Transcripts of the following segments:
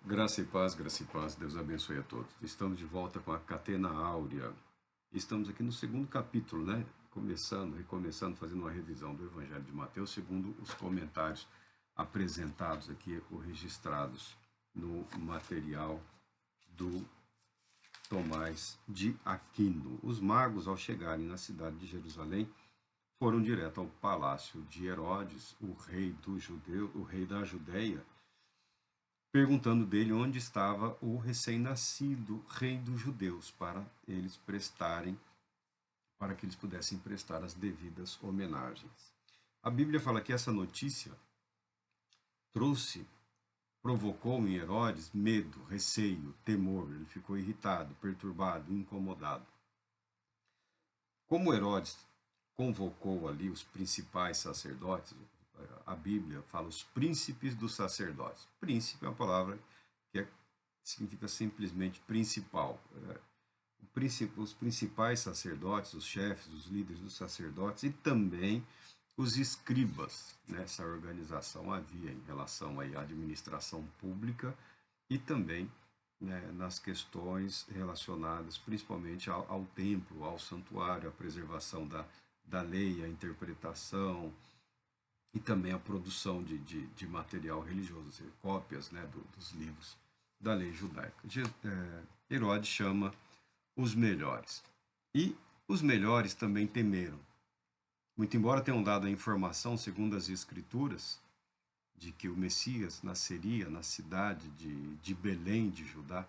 Graça e paz, Deus abençoe a todos. Estamos de volta com a Catena Áurea. Estamos aqui no segundo capítulo, né? Recomeçando, fazendo uma revisão do Evangelho de Mateus, segundo os comentários apresentados aqui ou registrados no material do Tomás de Aquino. Os magos, ao chegarem na cidade de Jerusalém, foram direto ao palácio de Herodes, o rei da Judéia, perguntando dele onde estava o recém-nascido rei dos judeus, para que eles pudessem prestar as devidas homenagens. A Bíblia fala que essa notícia provocou em Herodes medo, receio, temor. Ele ficou irritado, perturbado, incomodado. Como Herodes convocou ali os principais sacerdotes, a Bíblia fala os príncipes dos sacerdotes. Príncipe é uma palavra que significa simplesmente principal. Os principais sacerdotes, os chefes, os líderes dos sacerdotes e também os escribas. Nessa organização havia em relação à administração pública e também, né, nas questões relacionadas principalmente ao templo, ao santuário, à preservação da lei, a interpretação e também a produção de material religioso, ou seja, cópias, né, dos livros da lei judaica. Herodes chama os melhores. E os melhores também temeram. Muito embora tenham dado a informação, segundo as Escrituras, de que o Messias nasceria na cidade de Belém, de Judá,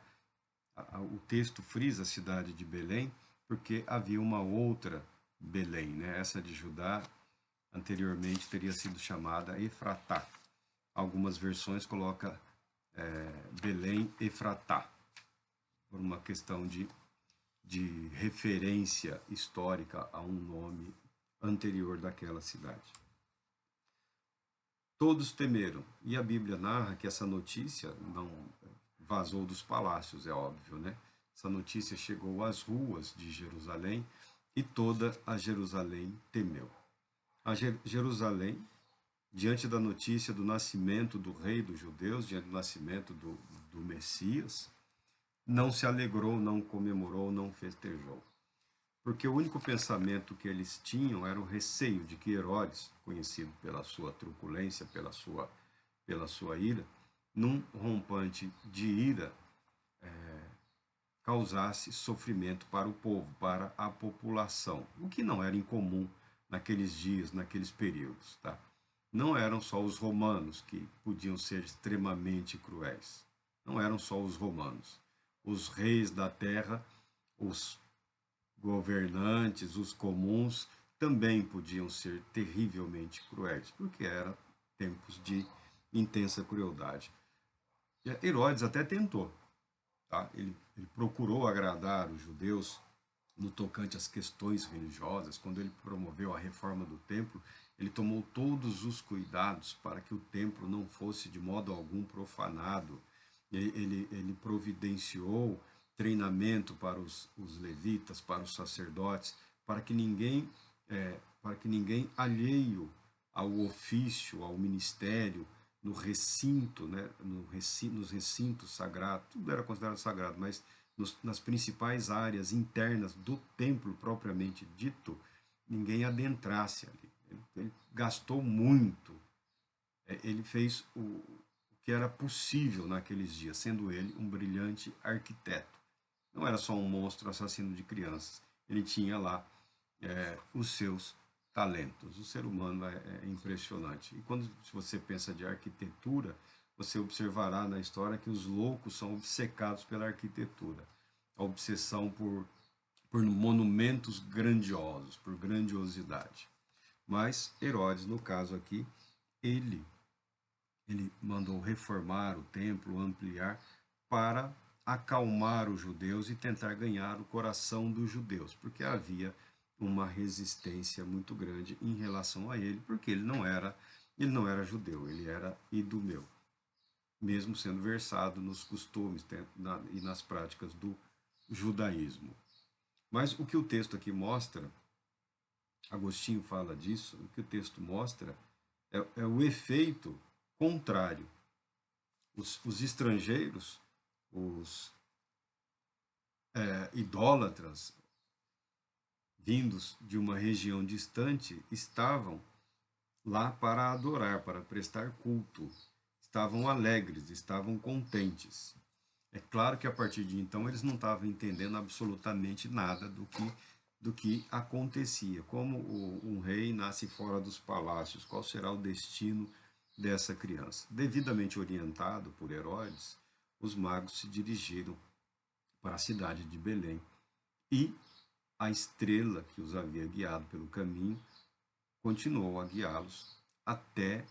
o texto frisa a cidade de Belém, porque havia uma outra Belém, né? Essa de Judá anteriormente teria sido chamada Efratá. Algumas versões colocam Belém Efratá, por uma questão de referência histórica a um nome anterior daquela cidade. Todos temeram, e a Bíblia narra que essa notícia não vazou dos palácios, é óbvio, né? Essa notícia chegou às ruas de Jerusalém e toda a Jerusalém temeu. A Jerusalém, diante da notícia do nascimento do rei dos judeus, diante do nascimento do Messias, não se alegrou, não comemorou, não festejou. Porque o único pensamento que eles tinham era o receio de que Herodes, conhecido pela sua truculência, pela sua ira, num rompante de ira, causasse sofrimento para o povo, para a população, o que não era incomum naqueles dias, naqueles períodos. Tá? Não eram só os romanos que podiam ser extremamente cruéis. Não eram só os romanos. Os reis da terra, os governantes, os comuns, também podiam ser terrivelmente cruéis, porque eram tempos de intensa crueldade. Herodes até tentou. Tá? Ele procurou agradar os judeus no tocante às questões religiosas. Quando ele promoveu a reforma do templo, ele tomou todos os cuidados para que o templo não fosse de modo algum profanado. Ele providenciou treinamento para os levitas, para os sacerdotes, para que ninguém alheio ao ofício, ao ministério, no recinto, né, nos recintos sagrados, tudo era considerado sagrado, mas nas principais áreas internas do templo propriamente dito, ninguém adentrasse ali. Ele gastou muito, ele fez o que era possível naqueles dias, sendo ele um brilhante arquiteto. Não era só um monstro assassino de crianças, ele tinha lá os seus talentos. O ser humano é impressionante. E quando você pensa de arquitetura, você observará na história que os loucos são obcecados pela arquitetura. A obsessão por monumentos grandiosos, por grandiosidade. Mas Herodes, no caso aqui, ele mandou reformar o templo, ampliar, para acalmar os judeus e tentar ganhar o coração dos judeus, porque havia uma resistência muito grande em relação a ele, porque ele não era judeu, ele era idumeu, mesmo sendo versado nos costumes e nas práticas do judaísmo. Mas o que o texto aqui mostra, Agostinho fala disso, o que o texto mostra é o efeito contrário. Os estrangeiros, os idólatras, vindos de uma região distante, estavam lá para adorar, para prestar culto. Estavam alegres, estavam contentes. É claro que a partir de então eles não estavam entendendo absolutamente nada do que acontecia. Como um rei nasce fora dos palácios, qual será o destino dessa criança? Devidamente orientado por Herodes, os magos se dirigiram para a cidade de Belém e a estrela que os havia guiado pelo caminho continuou a guiá-los até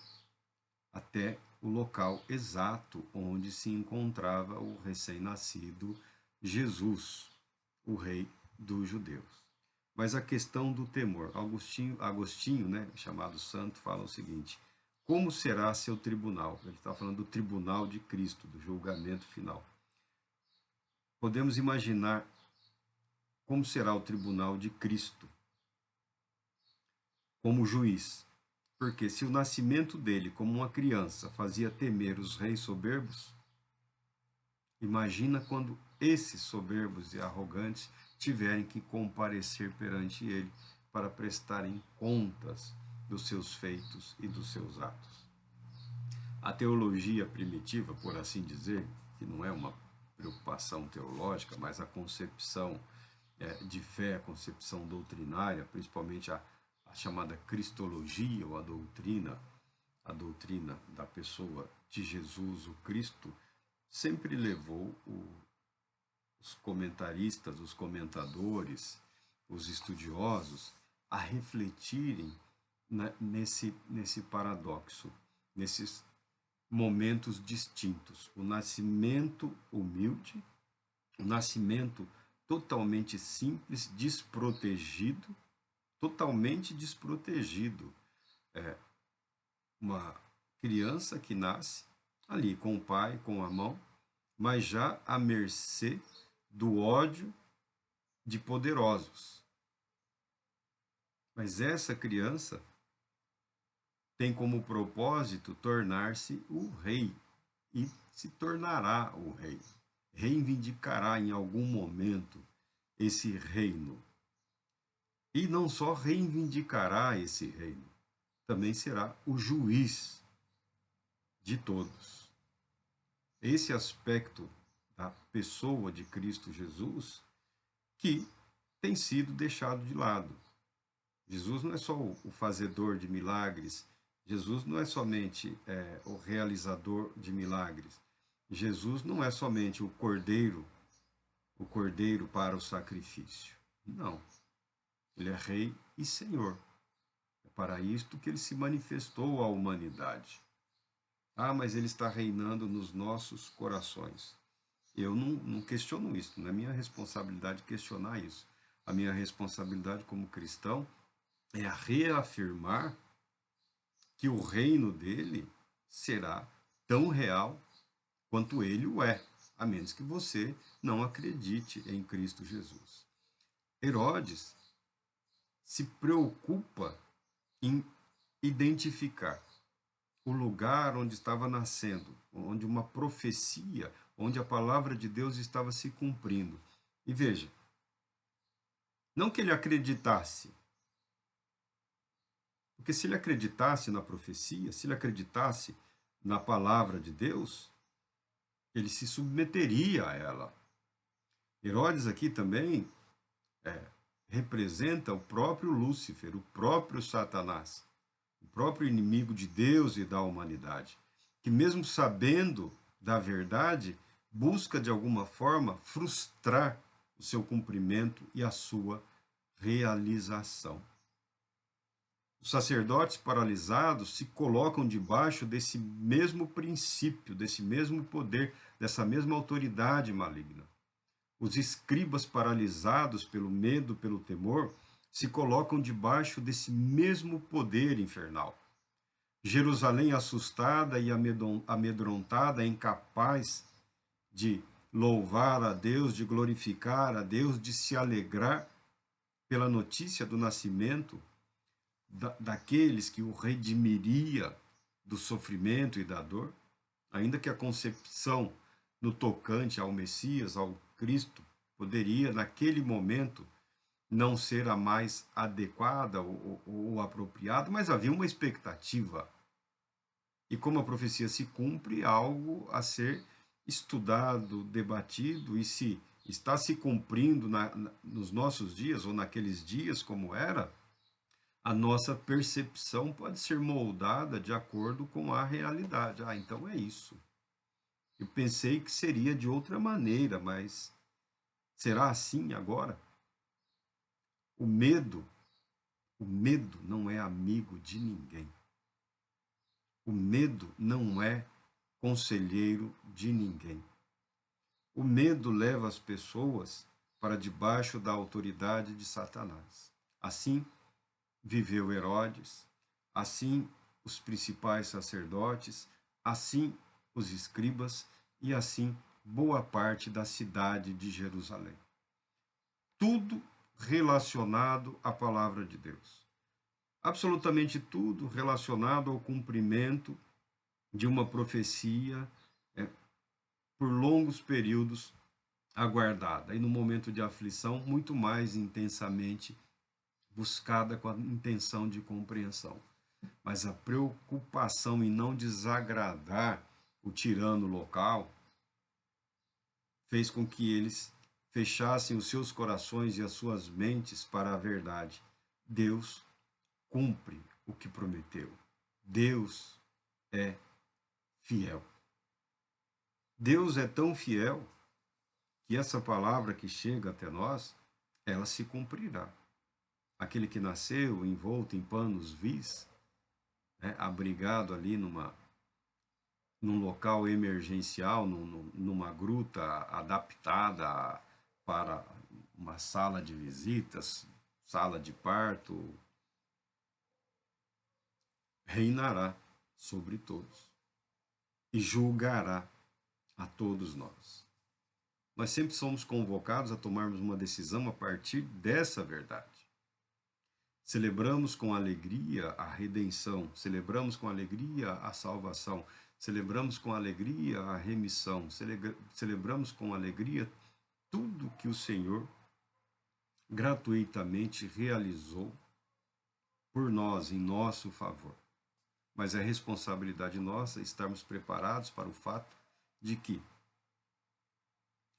o local exato onde se encontrava o recém-nascido Jesus, o rei dos judeus. Mas a questão do temor, Agostinho, né, chamado santo, fala o seguinte: como será seu tribunal? Ele está falando do tribunal de Cristo, do julgamento final. Podemos imaginar como será o tribunal de Cristo como juiz. Porque se o nascimento dele como uma criança fazia temer os reis soberbos, imagina quando esses soberbos e arrogantes tiverem que comparecer perante ele para prestarem contas dos seus feitos e dos seus atos. A teologia primitiva, por assim dizer, que não é uma preocupação teológica, mas a concepção de fé, a concepção doutrinária, principalmente a chamada cristologia ou a doutrina da pessoa de Jesus, o Cristo, sempre levou os comentaristas, os comentadores, os estudiosos a refletirem nesse paradoxo, nesses momentos distintos. O nascimento humilde, o nascimento totalmente simples, desprotegido, totalmente desprotegido. Uma criança que nasce ali com o pai, com a mão, mas já à mercê do ódio de poderosos. Mas essa criança tem como propósito tornar-se o rei e se tornará o rei. Reivindicará em algum momento esse reino. E não só reivindicará esse reino, também será o juiz de todos. Esse aspecto da pessoa de Cristo Jesus que tem sido deixado de lado. Jesus não é só o fazedor de milagres, Jesus não é somente o realizador de milagres, Jesus não é somente o cordeiro para o sacrifício. Não. Ele é rei e senhor. É para isto que ele se manifestou à humanidade. Ah, mas ele está reinando nos nossos corações. Eu não questiono isso, não é minha responsabilidade questionar isso. A minha responsabilidade como cristão é reafirmar que o reino dele será tão real quanto ele o é, a menos que você não acredite em Cristo Jesus. Herodes se preocupa em identificar o lugar onde estava nascendo, onde uma profecia, onde a palavra de Deus estava se cumprindo. E veja, não que ele acreditasse, porque se ele acreditasse na profecia, se ele acreditasse na palavra de Deus, ele se submeteria a ela. Herodes aqui também representa o próprio Lúcifer, o próprio Satanás, o próprio inimigo de Deus e da humanidade, que mesmo sabendo da verdade, busca de alguma forma frustrar o seu cumprimento e a sua realização. Os sacerdotes paralisados se colocam debaixo desse mesmo princípio, desse mesmo poder, dessa mesma autoridade maligna. Os escribas paralisados pelo medo, pelo temor, se colocam debaixo desse mesmo poder infernal. Jerusalém assustada e amedrontada, incapaz de louvar a Deus, de glorificar a Deus, de se alegrar pela notícia do nascimento daqueles que o redimiria do sofrimento e da dor. ainda que a concepção no tocante ao Messias, ao Cristo, poderia, naquele momento, não ser a mais adequada ou apropriada, mas havia uma expectativa. E como a profecia se cumpre, algo a ser estudado, debatido, e se está se cumprindo nos nossos dias, ou naqueles dias como era, a nossa percepção pode ser moldada de acordo com a realidade. Ah, então é isso. Eu pensei que seria de outra maneira, mas será assim agora? O medo não é amigo de ninguém. O medo não é conselheiro de ninguém. O medo leva as pessoas para debaixo da autoridade de Satanás. Assim viveu Herodes, assim os principais sacerdotes, assim os escribas e assim boa parte da cidade de Jerusalém. Tudo relacionado à palavra de Deus. Absolutamente tudo relacionado ao cumprimento de uma profecia por longos períodos aguardada. E no momento de aflição, muito mais intensamente buscada com a intenção de compreensão. Mas a preocupação em não desagradar o tirano local fez com que eles fechassem os seus corações e as suas mentes para a verdade. Deus cumpre o que prometeu. Deus é fiel. Deus é tão fiel que essa palavra que chega até nós, ela se cumprirá. Aquele que nasceu envolto em panos vis, né, abrigado ali num local emergencial, numa gruta adaptada para uma sala de visitas, sala de parto, reinará sobre todos e julgará a todos nós. Nós sempre somos convocados a tomarmos uma decisão a partir dessa verdade. Celebramos com alegria a redenção, celebramos com alegria a salvação, celebramos com alegria a remissão, celebramos com alegria tudo que o Senhor gratuitamente realizou por nós, em nosso favor. Mas é responsabilidade nossa estarmos preparados para o fato de que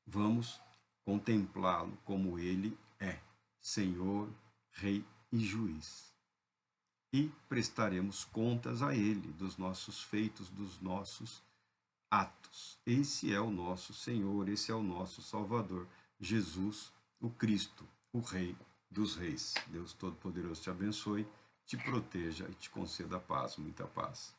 vamos contemplá-lo como ele é, Senhor, Rei e Juiz. E prestaremos contas a ele dos nossos feitos, dos nossos atos. Esse é o nosso Senhor, esse é o nosso Salvador, Jesus, o Cristo, o Rei dos Reis. Deus Todo-Poderoso te abençoe, te proteja e te conceda paz, muita paz.